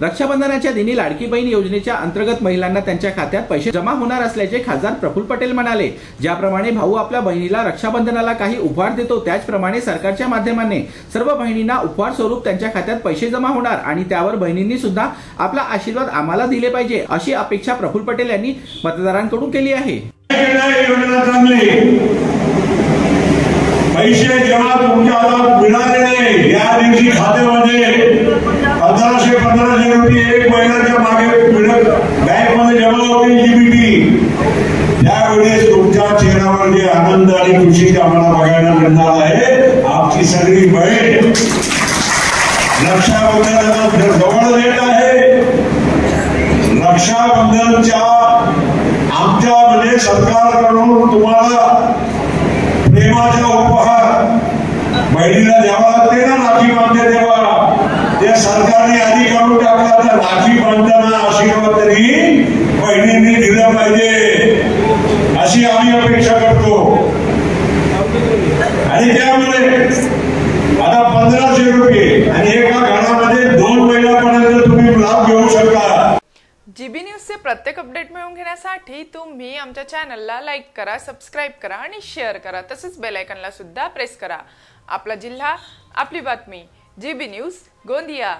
रक्षाबंधनाच्या दिनी लाडकी बहीण योजनेच्या अंतर्गत महिलांना त्यांच्या खात्यात पैसे जमा होणार असल्याचे खासदार प्रफुल्ल पटेल म्हणाले। ज्याप्रमाणे भाऊ आपल्या बहिणीला रक्षाबंधनाला काही उपहार देतो, त्याचप्रमाणे सरकारच्या माध्यमाने सर्व बहिणींना उपहार स्वरूप त्यांच्या खात्यात पैसे जमा होणार आणि त्यावर बहिणींनी सुद्धा आपला आशीर्वाद आम्हाला दिले पाहिजे, अशी अपेक्षा प्रफुल्ल पटेल यांनी मतदारांकडून केली आहे। पैसे जेव्हा तुमच्या हातात मिळाले नाही, या दिवशी खात्यामध्ये 1500 रुपये एक महिन्याच्या मागे बँकमध्ये जमा होतील जीबीटी, त्यावेळेस तुमच्या चेहऱ्यावर जे आनंद आणि खुशी आम्हाला बघायला मिळणार आहे। आमची सगळी बहीण रक्षाबंधनाला जवळ येत आहे। रक्षाबंधनच्या आमच्या म्हणजे सरकारकडून तुम्हाला प्रेमाचा उपहार बहिणीला द्यावा लागते ना, राखी बांधते तेव्हा ते सरकारने आधी काढून टाकला, तर राखी बांधताना आशीर्वाद तरी बहिणींनी दिला पाहिजे अशी आम्ही अपेक्षा करतो। आणि त्यामुळे आता 1500 रुपये आणि एका घरामध्ये 2 महिन्यापर्यंत तुम्ही लाभ घेऊ शकता। जीबी न्यूजचे प्रत्येक अपडेट मिळवून घेण्यासाठी तुम्ही आमच्या चॅनलला लाईक करा, सबस्क्राइब करा आणि शेअर करा, तसेच बेल आयकॉनला सुद्धा प्रेस करा। आपला जिल्हा, आपली बातमी, जीबी न्यूज, गोंदिया।